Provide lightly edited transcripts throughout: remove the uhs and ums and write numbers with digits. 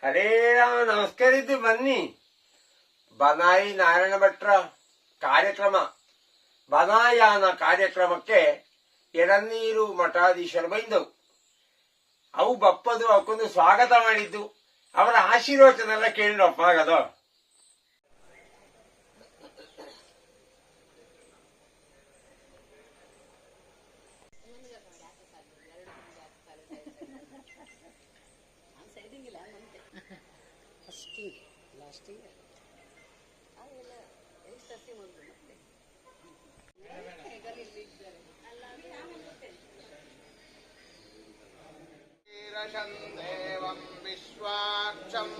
ಹರೇ ರಾಮ ನಮಸ್ಕರಿದ್ದು ಬನ್ನಿ. ಬನಾಯಿ ನಾರಾಯಣ ಭಟ್ರ ಕಾರ್ಯಕ್ರಮ ಬನಾಯಾನ ಕಾರ್ಯಕ್ರಮಕ್ಕೆ ಎಳನೀರು ಮಠಾಧೀಶರು ಬೈದವು. ಅವು ಬಪ್ಪದು ಅವಕ್ಕೊಂದು ಸ್ವಾಗತ ಮಾಡಿದ್ದು. ಅವರ ಆಶೀರ್ವಚನ ಎಲ್ಲ ಕೇಳಿರಪ್ಪ ಆಗದ. देवं विश्वाक्षं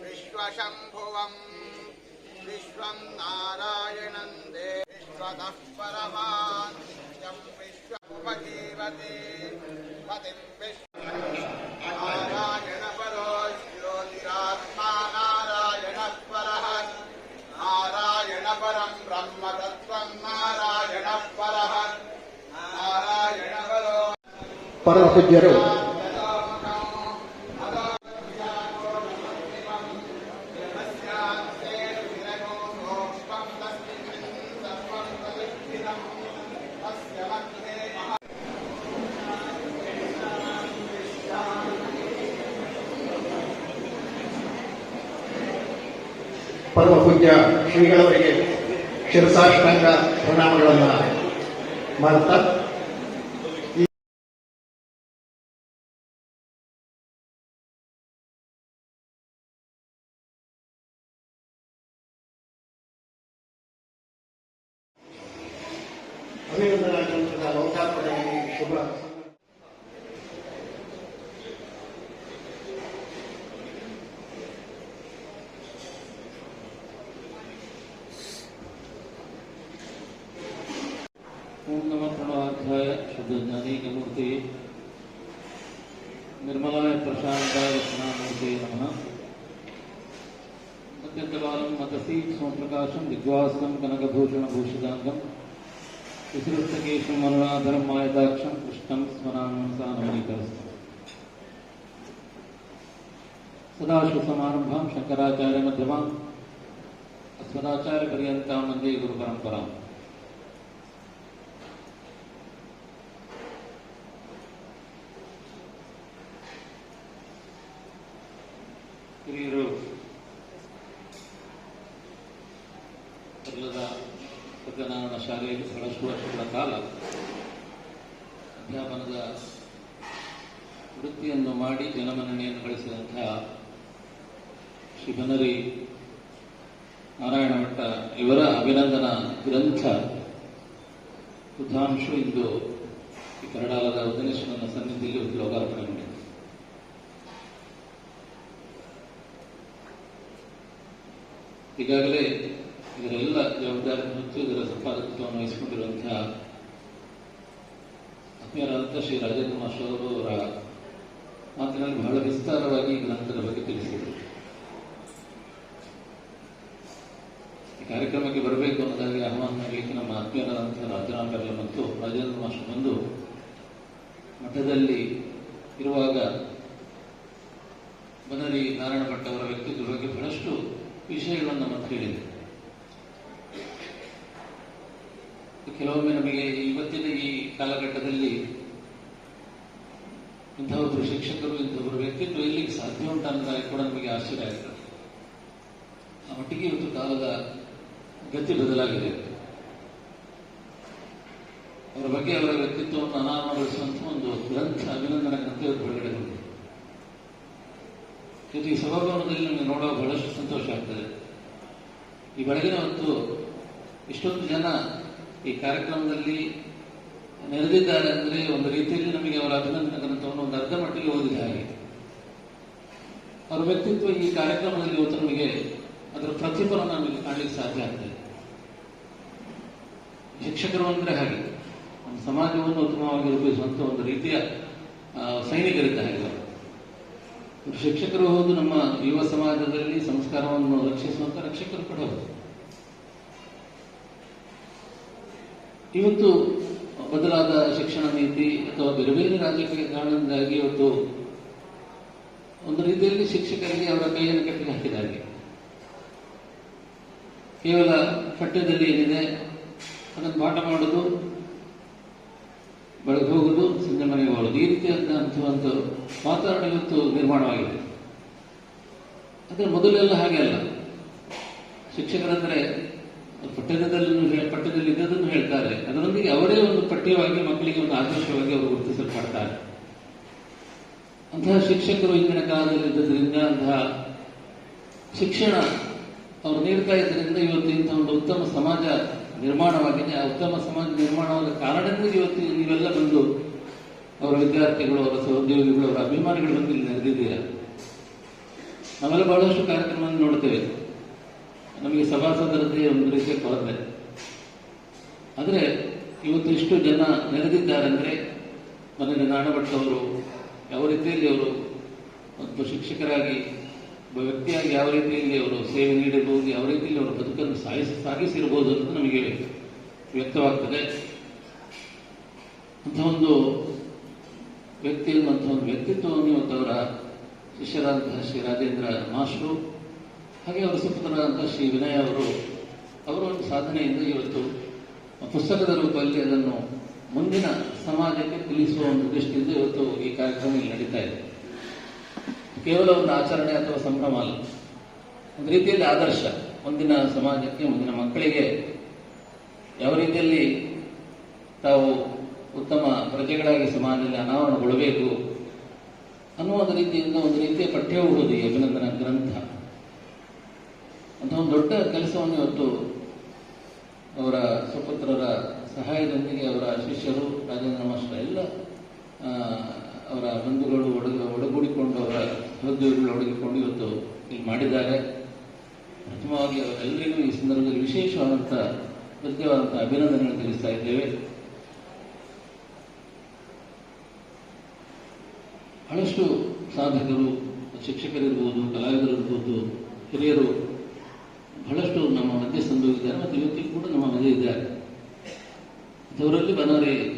विश्वशम्भुवं विश्वं नारायणं विश्वतः परमान् नित्यं विश्वमुपजीवते पतिं नारायण परो ज्योतिरात्मा नारायणः परः नारायण परं ब्रह्म तत्त्वं नारायणः परः नारायण परो परमपूज्यರು ಪರಮ ಪೂಜ್ಯ ಶ್ರೀಗಳವರಿಗೆ ಶಿರಸಾಷ್ಟಾಂಗ ಪ್ರಣಾಮಗಳನ್ನು ಮಾಡುತ್ತಾ ಅಭಿನಂದನಾ ಗ್ರಂಥದ ಲೋಕಾರ್ಪಣೆಯಲ್ಲಿ ಶುಭ ओम नमः प्रणवार्थाय शुद्धज्ञानीकमूर्ति निर्मलाय प्रशांताय रत्नामूर्ते नमः अत्यंतकालं मतसी स्वप्रकाशं दिग्वासनं कनकभूषणभूषितांगं विसृष्टकेशं मरुणाधरं मायदाक्षं कृष्णं स्मरामसानमनिकरस्तम् सदाशिवसमारम्भां शंकराचार्यमध्यमाम् अस्मदाचार्यपर्यन्तां वन्दे गुरुपरम्पराम् ಹಿರಿಯರು ಕರ್ಲದ ಸತ್ಯನಾರಾಯಣ ಶಾಲೆಯಲ್ಲಿ ಬಹಳಷ್ಟು ವರ್ಷಗಳ ಕಾಲ ಅಧ್ಯಾಪನದ ವೃತ್ತಿಯನ್ನು ಮಾಡಿ ಜನಮನ್ನಣೆಯನ್ನು ಗಳಿಸಿದಂತಹ ಶ್ರೀ ಬನ್ನರಿ ನಾರಾಯಣ ಭಟ್ಟ ಇವರ ಅಭಿನಂದನಾ ಗ್ರಂಥ ಸುಧಾಂಶು ಇಂದು ಈ ಕರಡಾಲದ ಉದನೇಶ್ವರನ ಸನ್ನಿಧಿಯಲ್ಲಿ ಲೋಕಾರ್ಪಣೆಗೊಂಡಿದೆ. ಈಗಾಗಲೇ ಇದರೆಲ್ಲ ಜವಾಬ್ದಾರಿ ಮತ್ತು ಇದರ ಸಂಪಾದಕತ್ವವನ್ನು ವಹಿಸಿಕೊಂಡಿರುವಂತಹ ಆತ್ಮೀಯರಾದಂತಹ ಶ್ರೀ ರಾಜೇಂದ್ರ ಮಾಸ್ಟರ್ ಅವರ ಮಾತಿನಲ್ಲಿ ಬಹಳ ವಿಸ್ತಾರವಾಗಿ ಈ ಗ್ರಂಥದ ಬಗ್ಗೆ ತಿಳಿಸಿದರು. ಈ ಕಾರ್ಯಕ್ರಮಕ್ಕೆ ಬರಬೇಕು ಅನ್ನೋದಾಗಿ ಆಹ್ವಾನ ಮಾಡಲಿಕ್ಕೆ ನಮ್ಮ ಆತ್ಮೀಯರಾದಂತಹ ರಾಜರಾಮಕರ್ಲ ಮತ್ತು ರಾಜೇಂದ್ರ ಮಾಸ್ಟರ್ ಬಂದು ಮಠದಲ್ಲಿ ಇರುವಾಗ ಬನ್ನರಿ ನಾರಾಯಣ ಭಟ್ಟ ಅವರ ವ್ಯಕ್ತಿತ್ವದ ಬಗ್ಗೆ ಬಹಳಷ್ಟು ವಿಷಯಗಳನ್ನು ನಮ್ಮ ಹೇಳಿದೆ. ಕೆಲವೊಮ್ಮೆ ನಮಗೆ ಇವತ್ತಿನ ಈ ಕಾಲಘಟ್ಟದಲ್ಲಿ ಇಂಥವೊಬ್ಬರು ಶಿಕ್ಷಕರು ಇಂಥೊಬ್ಬರು ವ್ಯಕ್ತಿತ್ವ ಎಲ್ಲಿಗೆ ಸಾಧ್ಯ ಉಂಟನ್ನೋದಾಗಿ ಕೂಡ ನಮಗೆ ಆಶ್ಚರ್ಯ ಆಗ್ತದೆ. ಆ ಮಟ್ಟಿಗೆ ಇವತ್ತು ಕಾಲದ ಗತಿ ಬದಲಾಗಿದೆ. ಅವರ ಬಗ್ಗೆ ಅವರ ವ್ಯಕ್ತಿತ್ವವನ್ನು ಅನಾವರಣಗೊಳಿಸುವಂತಹ ಒಂದು ಗ್ರಂಥ ಅಭಿನಂದನಾ ಗ್ರಂಥ ಹೊರಗಡೆ ಬಂದಿದೆ. ಈ ಸಭಾಭವನದಲ್ಲಿ ನಮಗೆ ನೋಡುವ ಬಹಳಷ್ಟು ಸಂತೋಷ ಆಗ್ತದೆ. ಈ ಬೆಳಗಿನ ಹೊತ್ತು ಇಷ್ಟೊಂದು ಜನ ಈ ಕಾರ್ಯಕ್ರಮದಲ್ಲಿ ನೆರೆದಿದ್ದಾರೆ ಅಂದರೆ ಒಂದು ರೀತಿಯಲ್ಲಿ ನಮಗೆ ಅವರ ಅಭಿನಂದನಾ ಗ್ರಂಥವನ್ನು ಒಂದು ಅರ್ಧ ಮಟ್ಟಿಗೆ ಓದಿದ ಹಾಗೆ. ಅವರ ವ್ಯಕ್ತಿತ್ವ ಈ ಕಾರ್ಯಕ್ರಮದಲ್ಲಿ ಇವತ್ತು ನಮಗೆ ಅದರ ಪ್ರತಿಫಲನ ನಮಗೆ ಕಾಣಲಿಕ್ಕೆ ಸಾಧ್ಯ ಆಗ್ತದೆ. ಶಿಕ್ಷಕರು ಅಂದರೆ ಹಾಗೆ ನಮ್ಮ ಸಮಾಜವನ್ನು ಉತ್ತಮವಾಗಿ ರೂಪಿಸುವಂತ ಒಂದು ರೀತಿಯ ಸೈನಿಕರಿದ್ದ ಹಾಗೆ. ಶಿಕ್ಷಕರು ಹೌದು, ನಮ್ಮ ಯುವ ಸಮಾಜದಲ್ಲಿ ಸಂಸ್ಕಾರವನ್ನು ರಕ್ಷಿಸುವಂತ ರಕ್ಷಕರು ಕೂಡ ಹೌದು. ಇವತ್ತು ಬದಲಾದ ಶಿಕ್ಷಣ ನೀತಿ ಅಥವಾ ಬೇರೆ ಬೇರೆ ರಾಜಕೀಯ ಕಾರಣದಿಂದಾಗಿ ಇವತ್ತು ಒಂದು ರೀತಿ ರೀತಿಯಲ್ಲಿ ಶಿಕ್ಷಕರಿಗೆ ಅವರ ಕೈಯನ್ನು ಕಟ್ಟಿಗೆ ಹಾಕಿದ್ದಾರೆ. ಕೇವಲ ಪಠ್ಯದಲ್ಲಿ ಏನಿದೆ ಅದನ್ನು ಪಾಠ ಮಾಡುವುದು, ಬೆಳಗ್ಗೆ ಹೋಗುವುದು, ಸಂಜೆ ಮನೆಗೆ ಹೋಗುವುದು, ಈ ರೀತಿಯಾದಂತಹ ಒಂದು ವಾತಾವರಣ ಇವತ್ತು ನಿರ್ಮಾಣವಾಗಿದೆ. ಆದರೆ ಮೊದಲೆಲ್ಲ ಹಾಗೆ ಅಲ್ಲ. ಶಿಕ್ಷಕರಂದ್ರೆ ಪಠ್ಯದಲ್ಲಿ ಇದ್ದದನ್ನು ಹೇಳ್ತಾರೆ, ಅದರೊಂದಿಗೆ ಅವರೇ ಒಂದು ಪಠ್ಯವಾಗಿ ಮಕ್ಕಳಿಗೆ ಒಂದು ಆದರ್ಶವಾಗಿ ಅವರು ಗುರುತಿಸಲ್ಪಡ್ತಾರೆ. ಅಂತಹ ಶಿಕ್ಷಕರು ಹಿಂದಿನ ಕಾಲದಲ್ಲಿ ಇದ್ದದ್ರಿಂದ, ಅಂತಹ ಶಿಕ್ಷಣ ಅವರು ನೀಡ್ತಾ ಇದ್ದರಿಂದ ಇವತ್ತು ಇಂತಹ ಒಂದು ಉತ್ತಮ ಸಮಾಜ ನಿರ್ಮಾಣವಾಗಿದೆ. ಆ ಉತ್ತಮ ಸಮಾಜ ನಿರ್ಮಾಣವಾದ ಕಾರಣದಿಂದ ಇವತ್ತು ನೀವೆಲ್ಲ ಬಂದು ಅವರ ವಿದ್ಯಾರ್ಥಿಗಳು, ಅವರ ಸಹೋದ್ಯೋಗಿಗಳು, ಅವರ ಅಭಿಮಾನಿಗಳು ಬಂದು ಇಲ್ಲಿ ನೆರೆದಿದ್ದೀರಾ. ನಾವೆಲ್ಲ ಬಹಳಷ್ಟು ಕಾರ್ಯಕ್ರಮವನ್ನು ನೋಡ್ತೇವೆ. ನಮಗೆ ಸಭಾಸದರದ್ದೇ ಒಂದು ರೀತಿಯ ಕೊರತೆ. ಆದರೆ ಇವತ್ತು ಇಷ್ಟು ಜನ ನೆರೆದಿದ್ದಾರೆ ಅಂದರೆ ಮನೆಯ ನಾಣಭಟ್ಟವರು ಯಾವ ರೀತಿಯಲ್ಲಿ ಅವರು ಒಬ್ಬ ಶಿಕ್ಷಕರಾಗಿ, ಒಬ್ಬ ವ್ಯಕ್ತಿಯಾಗಿ ಯಾವ ರೀತಿಯಲ್ಲಿ ಅವರು ಸೇವೆ ನೀಡಬಹುದು, ಯಾವ ರೀತಿಯಲ್ಲಿ ಅವರ ಬದುಕನ್ನು ಸಾಗಿಸಿರಬಹುದು ಅಂತ ನಮಗೆ ವ್ಯಕ್ತವಾಗ್ತದೆ. ಅಂತಹ ಒಂದು ವ್ಯಕ್ತಿಯನ್ನು, ಅಂತಹ ಒಂದು ವ್ಯಕ್ತಿತ್ವವನ್ನು ಇವತ್ತು ಅವರ ಶಿಷ್ಯರಾದಂತಹ ಶ್ರೀ ರಾಜೇಂದ್ರ ಮಾಸ್ಟ್ರು, ಹಾಗೆ ಅವರ ಸುಪುತ್ರರಾದಂತಹ ಶ್ರೀ ವಿನಯ್ ಅವರು, ಅವರ ಒಂದು ಸಾಧನೆಯಿಂದ ಇವತ್ತು ಪುಸ್ತಕದ ರೂಪದಲ್ಲಿ ಅದನ್ನು ಮುಂದಿನ ಸಮಾಜಕ್ಕೆ ತಿಳಿಸುವ ಒಂದು ದೃಷ್ಟಿಯಿಂದ ಇವತ್ತು ಈ ಕಾರ್ಯಕ್ರಮ ಇಲ್ಲಿ ನಡೀತಾ ಇದೆ. ಕೇವಲ ಒಂದು ಆಚರಣೆ ಅಥವಾ ಸಂಭ್ರಮ ಅಲ್ಲ, ಒಂದು ರೀತಿಯಲ್ಲಿ ಆದರ್ಶ. ಮುಂದಿನ ಸಮಾಜಕ್ಕೆ, ಮುಂದಿನ ಮಕ್ಕಳಿಗೆ ಯಾವ ರೀತಿಯಲ್ಲಿ ತಾವು ಉತ್ತಮ ಪ್ರಜೆಗಳಾಗಿ ಸಮಾಜದಲ್ಲಿ ಅನಾವರಣಗೊಳ್ಳಬೇಕು ಅನ್ನುವ ಒಂದು ರೀತಿಯಿಂದ ಒಂದು ರೀತಿಯ ಪಠ್ಯವೂ ಹೌದು ಈ ಅಭಿನಂದನಾ ಗ್ರಂಥ. ಅಂತ ಒಂದು ದೊಡ್ಡ ಕೆಲಸವನ್ನು ಇವತ್ತು ಅವರ ಸುಪುತ್ರರ ಸಹಾಯದೊಂದಿಗೆ ಅವರ ಶಿಷ್ಯರು, ರಾಜೇಂದ್ರ ಮಾಸ್ಟರ್ ಎಲ್ಲ ಅವರ ಬಂಧುಗಳು ಒಡಗೂಡಿಕೊಂಡು, ಅವರ ಸಹೋದ್ಯೋಗಿಗಳು ಒಡಗಿಕೊಂಡು ಇವತ್ತು ಇಲ್ಲಿ ಮಾಡಿದ್ದಾರೆ. ಪ್ರಥಮವಾಗಿ ಅವರೆಲ್ಲರಿಗೂ ಈ ಸಂದರ್ಭದಲ್ಲಿ ವಿಶೇಷವಾದಂಥ ಕೃತ್ಯವಾದಂಥ ಅಭಿನಂದನೆಗಳನ್ನು ತಿಳಿಸ್ತಾ ಇದ್ದೇವೆ. ಬಹಳಷ್ಟು ಸಾಧಕರು, ಶಿಕ್ಷಕರಿರ್ಬೋದು, ಕಲಾವಿದರಿರ್ಬೋದು, ಹಿರಿಯರು ಬಹಳಷ್ಟು ನಮ್ಮ ಮಧ್ಯೆ ಸಂದೋಗಿದ್ದಾರೆ ಮತ್ತು ಇವತ್ತಿಗೂ ಕೂಡ ನಮ್ಮ ಮಧ್ಯೆ ಇದ್ದಾರೆ. ಅವರಲ್ಲಿ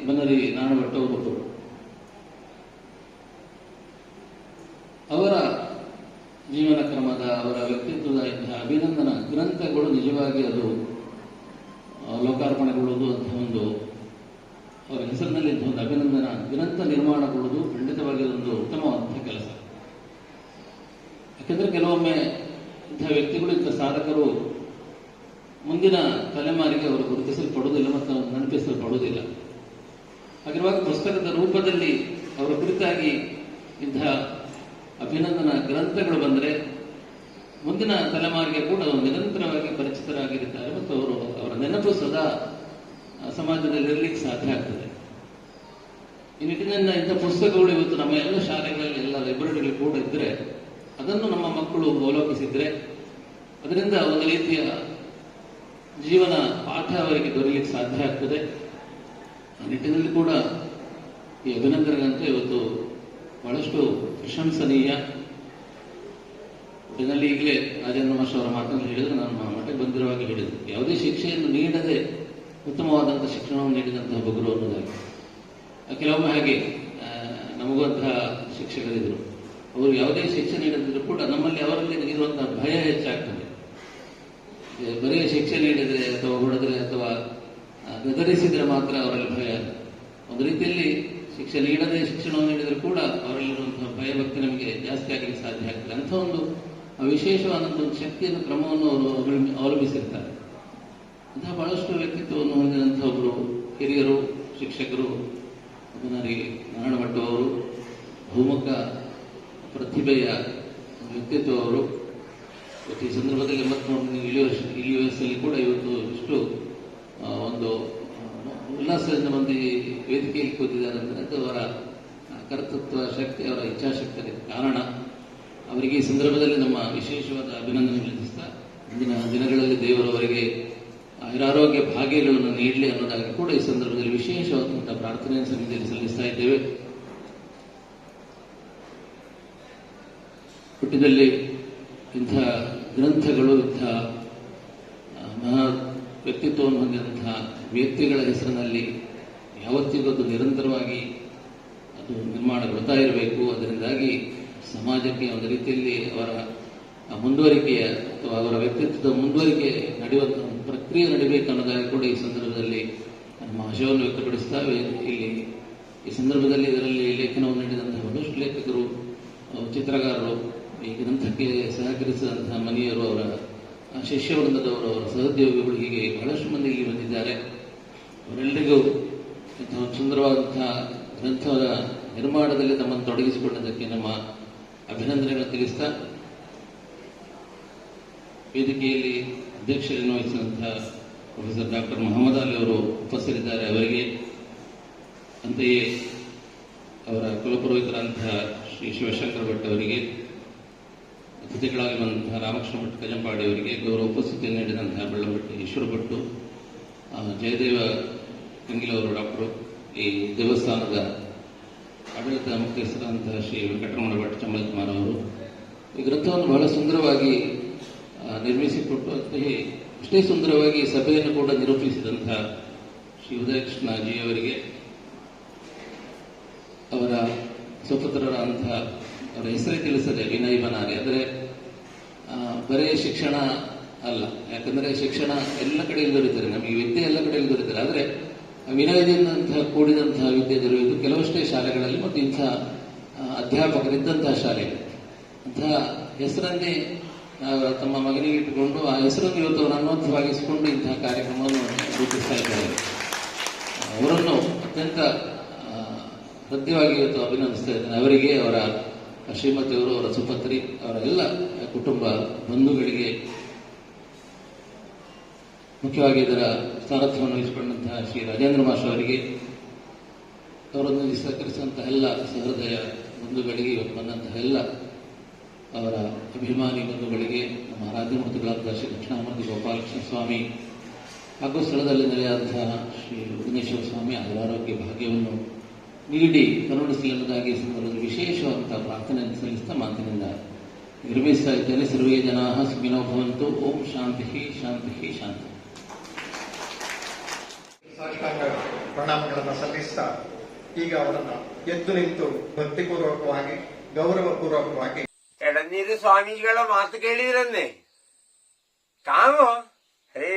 ಬನ್ನರಿ ನಾಣಭಟ್ಟ ಒಬ್ಬರು. ಅವರ ಜೀವನ ಕ್ರಮದ, ಅವರ ವ್ಯಕ್ತಿತ್ವದ ಇಂತಹ ಅಭಿನಂದನಾ ಗ್ರಂಥಗಳು ನಿಜವಾಗಿ ಅದು ಲೋಕಾರ್ಪಣೆಗೊಳ್ಳುವುದು ಅಂತ ಒಂದು ಅವರ ಹೆಸರಿನಲ್ಲಿ ಒಂದು ಅಭಿನಂದನಾ ಗ್ರಂಥ ನಿರ್ಮಾಣಗೊಳ್ಳುವುದು ಖಂಡಿತವಾಗಿ ಒಂದು ಉತ್ತಮವಾದಂತಹ ಕೆಲಸ. ಯಾಕೆಂದರೆ ಕೆಲವೊಮ್ಮೆ ಇಂತಹ ವ್ಯಕ್ತಿಗಳು, ಇಂಥ ಸಾಧಕರು ಮುಂದಿನ ತಲೆಮಾರಿಗೆ ಅವರು ಗುರುತಿಸಲ್ಪಡುವುದಿಲ್ಲ ಮತ್ತು ನೆನಪಿಸಲ್ಪಡುವುದಿಲ್ಲ. ಹಾಗಿರುವಾಗ ಪುಸ್ತಕದ ರೂಪದಲ್ಲಿ ಅವರ ಕುರಿತಾಗಿ ಇಂತಹ ಅಭಿನಂದನಾ ಗ್ರಂಥಗಳು ಬಂದರೆ ಮುಂದಿನ ತಲೆಮಾರಿಗೆ ಕೂಡ ನಿರಂತರವಾಗಿ ಪರಿಚಿತರಾಗಿರುತ್ತಾರೆ ಮತ್ತು ಅವರ ನೆನಪು ಸದಾ ಸಮಾಜದಲ್ಲಿ ಇರಲಿಕ್ಕೆ ಸಾಧ್ಯ ಆಗ್ತದೆ. ಈ ನಿಟ್ಟಿನಿಂದ ಇಂಥ ಪುಸ್ತಕಗಳು ಇವತ್ತು ನಮ್ಮ ಎಲ್ಲ ಶಾಲೆಗಳಲ್ಲಿ, ಎಲ್ಲ ಲೈಬ್ರರಿಗಳಲ್ಲಿ ಕೂಡ ಇದ್ದರೆ, ಅದನ್ನು ನಮ್ಮ ಮಕ್ಕಳು ಅವಲೋಕಿಸಿದ್ರೆ ಅದರಿಂದ ಒಂದು ರೀತಿಯ ಜೀವನ ಪಾಠ ಅವರಿಗೆ ದೊರೆಯಲಿಕ್ಕೆ ಸಾಧ್ಯ ಆಗ್ತದೆ. ಆ ನಿಟ್ಟಿನಲ್ಲಿ ಕೂಡ ಈ ಅಭಿನಂದನೆಗಂತೂ ಇವತ್ತು ಬಹಳಷ್ಟು ಪ್ರಶಂಸನೀಯ. ಒಟ್ಟಿನಲ್ಲಿ ಈಗಲೇ ರಾಜೇಂದ್ರ ಮಾಸ್ಟರ್ ಅವರ ಮಾತನ್ನು ಹೇಳಿದರೆ, ನಾನು ಮಠಕ್ಕೆ ಬಂದಿರುವಾಗ ಹೇಳಿದರು, ಯಾವುದೇ ಶಿಕ್ಷೆಯನ್ನು ನೀಡದೆ ಉತ್ತಮವಾದಂಥ ಶಿಕ್ಷಣವನ್ನು ನೀಡಿದಂತಹ ಬಗುರು ಅನ್ನೋದಾಗಿ. ಕೆಲವೊಮ್ಮೆ ಹಾಗೆ ನಮಗೂ ಅಂತಹ ಶಿಕ್ಷಕರಿದ್ದರು. ಅವರು ಯಾವುದೇ ಶಿಕ್ಷೆ ನೀಡಿದ್ರು ಕೂಡ ನಮ್ಮಲ್ಲಿ ಅವರಲ್ಲಿ ಇರುವಂತಹ ಭಯ ಹೆಚ್ಚಾಗ್ತದೆ. ಬರೀ ಶಿಕ್ಷೆ ನೀಡಿದರೆ ಅಥವಾ ಹೊಡೆದರೆ ಅಥವಾ ಗದರಿಸಿದರೆ ಮಾತ್ರ ಅವರಲ್ಲಿ ಭಯ. ಒಂದು ರೀತಿಯಲ್ಲಿ ಶಿಕ್ಷೆ ನೀಡದೆ ಶಿಕ್ಷಣವನ್ನು ನೀಡಿದರೂ ಕೂಡ ಅವರಲ್ಲಿರುವಂತಹ ಭಯಭಕ್ತಿ ನಮಗೆ ಜಾಸ್ತಿ ಆಗಲಿಕ್ಕೆ ಸಾಧ್ಯ ಆಗ್ತದೆ. ಅಂಥ ಒಂದು ವಿಶೇಷವಾದಂಥ ಒಂದು ಶಕ್ತಿಯನ್ನು, ಕ್ರಮವನ್ನು ಅವರು ಅವಲಂಬಿಸಿರ್ತಾರೆ. ಅಂತಹ ಬಹಳಷ್ಟು ವ್ಯಕ್ತಿತ್ವವನ್ನು ಹೊಂದಿದಂಥ ಒಬ್ಬರು ಹಿರಿಯರು, ಶಿಕ್ಷಕರು, ಬನ್ನರಿ ನಾರಾಯಣಭಟ್ಟ ಅವರು ಬಹುಮುಖ ಪ್ರತಿಭೆಯ ವ್ಯಕ್ತಿತ್ವ ಅವರು. ಈ ಸಂದರ್ಭದಲ್ಲಿ 83ನೇ ಇಳಿ ವಯಸ್ಸಲ್ಲಿ ಕೂಡ ಇವತ್ತು ಇಷ್ಟು ಒಂದು ಉಲ್ಲಾಸದಿಂದ ಮಂದಿ ವೇದಿಕೆಯಲ್ಲಿ ಕೂತಿದ್ದಾರೆ ಅಂದರೆ ಅದು ಅವರ ಕರ್ತೃತ್ವ ಶಕ್ತಿ, ಅವರ ಇಚ್ಛಾಶಕ್ತಿಗೆ ಕಾರಣ. ಅವರಿಗೆ ಈ ಸಂದರ್ಭದಲ್ಲಿ ನಮ್ಮ ವಿಶೇಷವಾದ ಅಭಿನಂದನೆ ತಿಳಿಸ್ತಾ, ಮುಂದಿನ ದಿನಗಳಲ್ಲಿ ದೇವರವರಿಗೆ ಆರೋಗ್ಯ ಭಾಗ್ಯಗಳನ್ನು ನೀಡಲಿ ಅನ್ನೋದಾಗಿ ಕೂಡ ಈ ಸಂದರ್ಭದಲ್ಲಿ ವಿಶೇಷವಾದಂತಹ ಪ್ರಾರ್ಥನೆಯ ಸಮಿತಿಯಲ್ಲಿ ಸಲ್ಲಿಸ್ತಾ ಇದ್ದೇವೆ. ಹುಟ್ಟಿದಲ್ಲಿ ಇಂಥ ಗ್ರಂಥಗಳು, ಇಂಥ ಮಹಾ ವ್ಯಕ್ತಿತ್ವವನ್ನು ಹೊಂದಿದಂತಹ ವ್ಯಕ್ತಿಗಳ ಹೆಸರಿನಲ್ಲಿ ಯಾವತ್ತಿಗೂ ಅದು ನಿರಂತರವಾಗಿ ಅದು ನಿರ್ಮಾಣಗೊಳ್ತಾ ಇರಬೇಕು. ಅದರಿಂದಾಗಿ ಸಮಾಜಕ್ಕೆ ಒಂದು ರೀತಿಯಲ್ಲಿ ಅವರ ಮುಂದುವರಿಕೆಯ ಅಥವಾ ಅವರ ವ್ಯಕ್ತಿತ್ವದ ಮುಂದುವರಿಕೆ ನಡೆಯುವಂಥ ಒಂದು ಪ್ರಕ್ರಿಯೆ ನಡೀಬೇಕು ಅನ್ನೋದಾಗಿ ಕೂಡ ಈ ಸಂದರ್ಭದಲ್ಲಿ ನಮ್ಮ ಆಶಯವನ್ನು ವ್ಯಕ್ತಪಡಿಸ್ತಾವೆ. ಇಲ್ಲಿ ಈ ಸಂದರ್ಭದಲ್ಲಿ ಇದರಲ್ಲಿ ಲೇಖನವನ್ನು ನೀಡಿದಂತಹ ಬಹಳಷ್ಟು ಲೇಖಕರು, ಚಿತ್ರಗಾರರು, ಈ ಗ್ರಂಥಕ್ಕೆ ಸಹಕರಿಸಿದಂತಹ ಮನೆಯರು, ಅವರ ಶಿಷ್ಯ ವೃಂದದವರು, ಅವರ ಸಹೋದ್ಯೋಗಿಗಳು, ಹೀಗೆ ಬಹಳಷ್ಟು ಮಂದಿ ಇಲ್ಲಿ ಬಂದಿದ್ದಾರೆ. ಅವರೆಲ್ಲರಿಗೂ ಇಂತಹ ಸುಂದರವಾದಂತಹ ಗ್ರಂಥದ ನಿರ್ಮಾಣದಲ್ಲಿ ತಮ್ಮನ್ನು ತೊಡಗಿಸಿಕೊಂಡದಕ್ಕೆ ನಮ್ಮ ಅಭಿನಂದನೆಗಳನ್ನು ತಿಳಿಸ್ತಾ, ವೇದಿಕೆಯಲ್ಲಿ ಅಧ್ಯಕ್ಷತೆಯನ್ನು ವಹಿಸಿದಂತಹ ಪ್ರೊಫೆಸರ್ ಡಾಕ್ಟರ್ ಮೊಹಮ್ಮದ್ ಅಲಿ ಅವರು ಉಪಸ್ಥಿತರಿದ್ದಾರೆ. ಅವರಿಗೆ, ಅಂತೆಯೇ ಅವರ ಕುಲಪುರೋಹಿತರಂತಹ ಶ್ರೀ ಶಿವಶಂಕರ ಭಟ್ ಅವರಿಗೆ, ಅತಿಥಿಗಳಾಗಿ ಬಂದಂತಹ ರಾಮಕೃಷ್ಣ ಭಟ್ ಕಜಂಪಾಡಿ ಅವರಿಗೆ, ಗೌರವ ಉಪಸ್ಥಿತಿಯನ್ನು ನೀಡಿದಂತಹ ಬೆಳ್ಳಂಬಟ್ಟಿ ಈಶ್ವರ ಭಟ್ಟು, ಜಯದೇವ ಕಂಗಿಲವರು ಡಾಕ್ಟರು, ಈ ದೇವಸ್ಥಾನದ ಆಡಳಿತ ಮುಖ್ಯಸ್ಥರಾದಂತಹ ಶ್ರೀ ವೆಂಕಟರಮಣ ಭಟ್ ಚಮ್ಮಲ್ಕುಮಾರ್ ಅವರು ಈ ಗ್ರಂಥವನ್ನು ಬಹಳ ಸುಂದರವಾಗಿ ನಿರ್ಮಿಸಿಕೊಟ್ಟು, ಅಂತೆಯೇ ಅಷ್ಟೇ ಸುಂದರವಾಗಿ ಸಭೆಯನ್ನು ಕೂಡ ನಿರೂಪಿಸಿದಂತಹ ಶ್ರೀ ಉದಯಕೃಷ್ಣ ಜಿ ಅವರಿಗೆ, ಅವರ ಸುಪುತ್ರರಾದಂತಹ ಅವರ ಹೆಸರೇ ತಿಳಿಸದೆ ವಿನಯ್ ಬನಾರಿ. ಅಂದರೆ ಬರೇ ಶಿಕ್ಷಣ ಅಲ್ಲ, ಯಾಕಂದರೆ ಶಿಕ್ಷಣ ಎಲ್ಲ ಕಡೆಯಲ್ಲಿ ದೊರೀತಾರೆ, ನಮಗೆ ವಿದ್ಯೆ ಎಲ್ಲ ಕಡೆಯಲ್ಲಿ ದೊರೀತಾರೆ. ಆದರೆ ವಿನಯದಿಂದಂತಹ ಕೂಡಿದಂತಹ ವಿದ್ಯೆ ದೊರೆಯುವುದು ಕೆಲವಷ್ಟೇ ಶಾಲೆಗಳಲ್ಲಿ ಮತ್ತು ಇಂಥ ಅಧ್ಯಾಪಕರಿದ್ದಂತಹ ಶಾಲೆಗಳು. ಅಂತಹ ಹೆಸರನ್ನೇ ತಮ್ಮ ಮಗನಿಗೆ ಇಟ್ಟುಕೊಂಡು ಆ ಹೆಸರನ್ನು ಇವತ್ತು ಅವರು ಅನ್ವರ್ಥವಾಗಿಸಿಕೊಂಡು ಇಂತಹ ಕಾರ್ಯಕ್ರಮವನ್ನು ರೂಪಿಸ್ತಾ ಇದ್ದಾರೆ. ಅವರನ್ನು ಅತ್ಯಂತ ಹೃದಯವಾಗಿ ಇವತ್ತು ಅಭಿನಂದಿಸ್ತಾ ಇದ್ದೇನೆ. ಅವರಿಗೆ, ಅವರ ಶ್ರೀಮತಿಯವರು, ಅವರ ಸುಪತ್ರಿ, ಅವರ ಎಲ್ಲ ಕುಟುಂಬ ಬಂಧುಗಳಿಗೆ, ಮುಖ್ಯವಾಗಿ ಇದರ ಸಾರಥ್ಯವನ್ನು ವಹಿಸಿಕೊಂಡಂತಹ ಶ್ರೀ ರಾಜೇಂದ್ರ ಮಾಸ್ಟರ್ ಅವರಿಗೆ, ಅವರನ್ನು ಸಹಕರಿಸಿದಂತಹ ಎಲ್ಲ ಸಹೃದಯ ಬಂಧುಗಳಿಗೆ, ಇವತ್ತು ಬಂದಂತಹ ಎಲ್ಲ ಅವರ ಅಭಿಮಾನಿ ಬಂಧುಗಳಿಗೆ, ನಮ್ಮ ಆರಾಧ್ಯಮೂರ್ತಿಗಳಾದ ಶ್ರೀ ದಕ್ಷಿಣಾಮೂರ್ತಿ ಗೋಪಾಲಕೃಷ್ಣ ಸ್ವಾಮಿ ಹಾಗೂ ಸ್ಥಳದಲ್ಲಿ ನೆಲೆಯಾದಂತಹ ಶ್ರೀ ವಿಘ್ನೇಶ್ವರ ಸ್ವಾಮಿ ಆರೋಗ್ಯ ಭಾಗ್ಯವನ್ನು ನೀಡಿ ಕರುಣಿಸಲಿ ಎಂಬುದಾಗಿ ಸಂದರ್ಭದಲ್ಲಿ ವಿಶೇಷವಾದಂತಹ ಪ್ರಾರ್ಥನೆಯನ್ನು ಸಲ್ಲಿಸ್ತಾ ಮಾತಿನಿಂದ ನಿರ್ಮಿಸ್ತಾ ಇದ್ದೇನೆ. ಸರ್ವೇ ಜನಾ ಸುಖಿನೋ ಭವಂತು. ಓಂ ಶಾಂತಿ ಶಾಂತಿ ಶಾಂತಿ. ಸಾಷ್ಟಾಂಗ ಪ್ರಣಾಮಗಳನ್ನು ಸಲ್ಲಿಸ್ತಾ ಈಗ ಅವರನ್ನು ಎದ್ದು ನಿಂತು ಭಕ್ತಿಪೂರ್ವಕವಾಗಿ ಗೌರವಪೂರ್ವಕವಾಗಿ ಎಡನೀರು ಸ್ವಾಮೀಜಿಗಳ ಮಾತು ಕೇಳಿದ್ರನ್ನೇ ಕಾಮು ಹರೇ